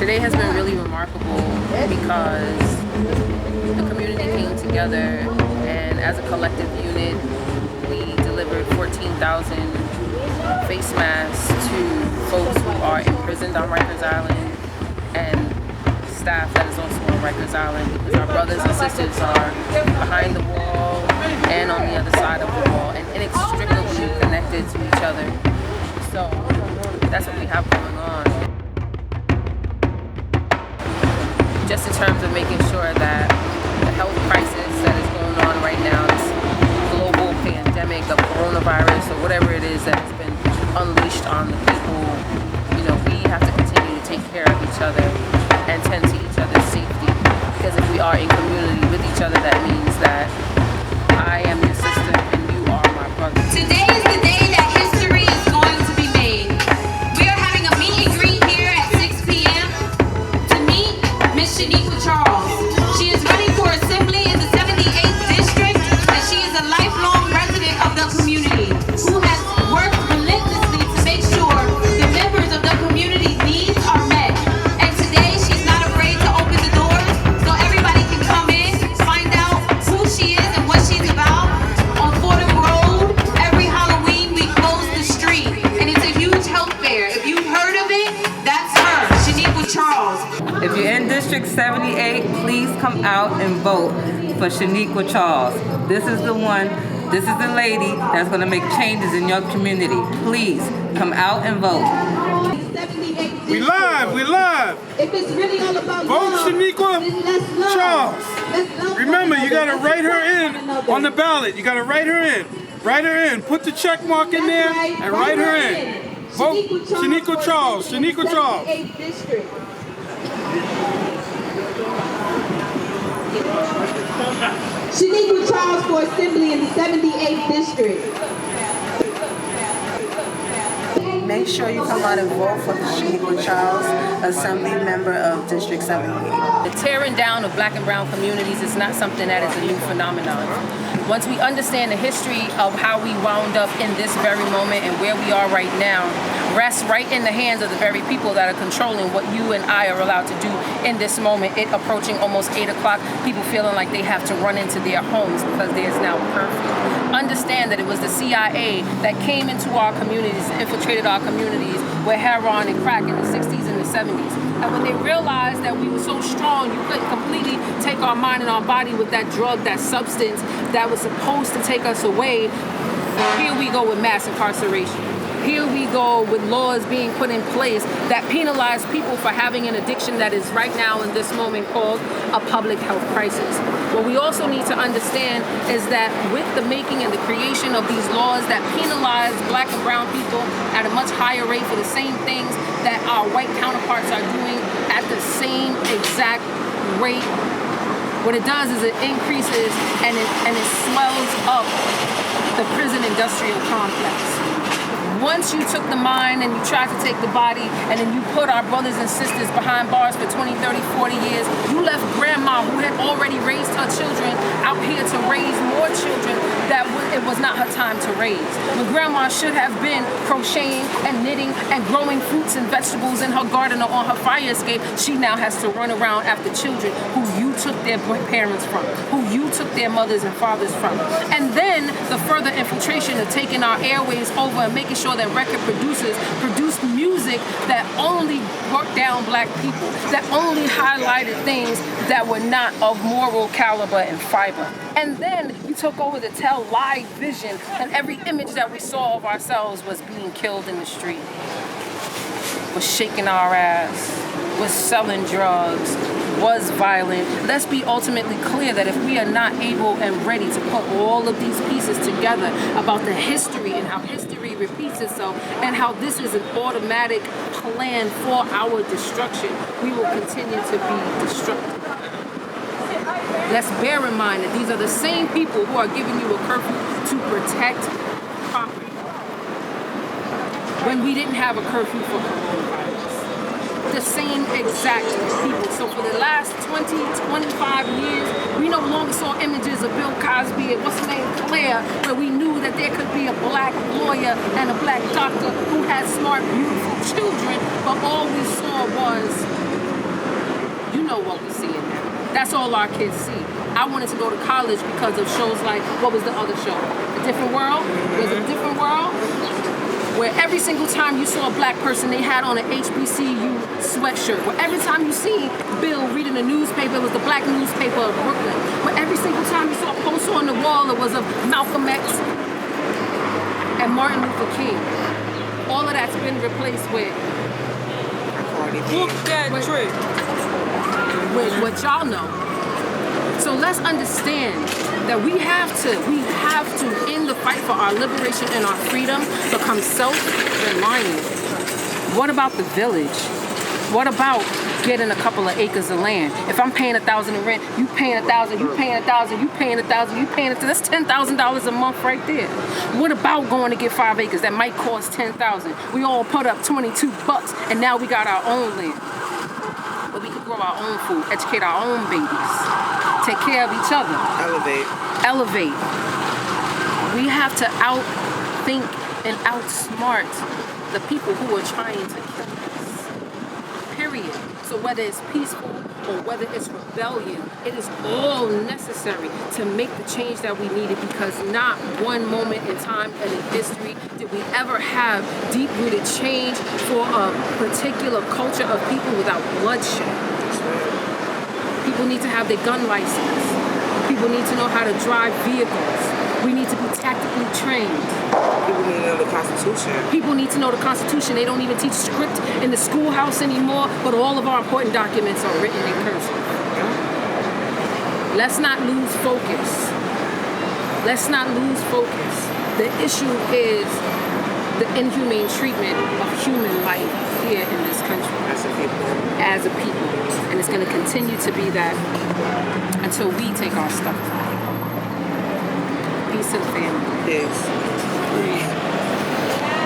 Today has been really remarkable because the community came together, and as a collective unit, we delivered 14,000 face masks to folks who are imprisoned on Rikers Island and staff that is also on Rikers Island, because our brothers and sisters are behind the wall and on the other side of the wall and inextricably connected to each other. So that's what we have going on. Just in terms of making sure that the health crisis that is going on right now, this global pandemic of coronavirus or whatever it is that has been unleashed on the people, we have to continue to take care of each other and tend to each other's safety. Because if we are in community with each other, that means that I am your sister and you are my brother. Today is the day that history is going to be made. We are having a meet and greet here at 6 p.m. to meet Miss Shanequa Charles. She is running for assembly in the 78th district, and she is a lifelong resident of the community who has worked relentlessly to make sure the members of the community needs are met. And today she's not afraid to open the doors so everybody can come in, find out who she is and what she's about. On Fordham Road, every Halloween we close the street, and it's a huge health fair. If you've heard of it, that's her, Shanequa Charles. If you're in District 78, please come out and vote for Shanequa Charles. This is the one, this is the lady that's going to make changes in your community. Please come out and vote. We live. If it's really all about Vote love, Shanequa then let's love. Charles. Let's love Remember, one you got to another. write her Let's in love on one the another. ballot. You got to write her in. Write her in. Put the check mark in there That's right. and write her in. Vote Shanequa Charles. Shanequa Charles. 78th district. Shanequa Charles for assembly in the 78th district. Make sure you come out and vote for Shanequa Charles, Assembly Member of District 78. The tearing down of black and brown communities is not something that is a new phenomenon. Once we understand the history of how we wound up in this very moment and where we are right now, rests right in the hands of the very people that are controlling what you and I are allowed to do in this moment. It approaching almost 8 o'clock, people feeling like they have to run into their homes because there's now curfew. Understand that it was the CIA that came into our communities, infiltrated our communities with heroin and crack in the 60s and the 70s. And when they realized that we were so strong, you couldn't completely take our mind and our body with that drug, that substance that was supposed to take us away, here we go with mass incarceration. Here we go with laws being put in place that penalize people for having an addiction that is right now in this moment called a public health crisis. What we also need to understand is that with the making and the creation of these laws that penalize black and brown people at a much higher rate for the same things that our white counterparts are doing at the same exact rate, what it does is it increases and it swells up the prison industrial complex. Once you took the mind and you tried to take the body and then you put our brothers and sisters behind bars for 20, 30, 40 years, you left grandma who had already raised her children out here to raise more children that it was not her time to raise. When grandma should have been crocheting and knitting and growing fruits and vegetables in her garden or on her fire escape, she now has to run around after children who you took their parents from, who you took their mothers and fathers from. And then the further infiltration of taking our airways over and making sure that record producers produced music that only broke down black people, that only highlighted things that were not of moral caliber and fiber. And then we took over to tell live vision, and every image that we saw of ourselves was being killed in the street, was shaking our ass, was selling drugs, was violent. Let's be ultimately clear that if we are not able and ready to put all of these pieces together about the history and how history repeats itself and how this is an automatic plan for our destruction, we will continue to be destructive. Let's bear in mind that these are the same people who are giving you a curfew to protect property when we didn't have a curfew for coronavirus. The same exact people. So for the last 20, 25 years, we no longer saw images of Bill Cosby and what's his name, Claire, where we knew that there could be a black lawyer and a black doctor who had smart, beautiful children, but all we saw was That's all our kids see. I wanted to go to college because of shows like, what was the other show? A Different World? There's A Different World? Where every single time you saw a black person, they had on an HBCU sweatshirt. Where every time you see Bill reading the newspaper, it was the black newspaper of Brooklyn. Where every single time you saw a poster on the wall, it was of Malcolm X and Martin Luther King. All of that's been replaced with what y'all know. So let's understand that we have to, in the fight for our liberation and our freedom, become self-reliant. What about the village? What about getting a couple of acres of land? If I'm paying $1,000 in rent, you paying $1,000, you paying $1,000, you paying $1,000, you paying $1,000, that's $10,000 a month right there. What about going to get 5 acres that might cost $10,000? We all put up $22 and now we got our own land. But we can grow our own food, educate our own babies, take care of each other. Elevate. We have to outthink and outsmart the people who are trying to kill us. Period. So whether it's peaceful or whether it's rebellion, it is all necessary to make the change that we needed, because not one moment in time and in history did we ever have deep-rooted change for a particular culture of people without bloodshed. People need to have their gun license. People need to know how to drive vehicles. We need to be tactically trained. People need to know the Constitution. People need to know the Constitution. They don't even teach script in the schoolhouse anymore, but all of our important documents are written in cursive. Let's not lose focus. Let's not lose focus. The issue is the inhumane treatment of human life here in this country. As a people. And it's going to continue to be that until we take our stuff back. Peace to the family. Peace.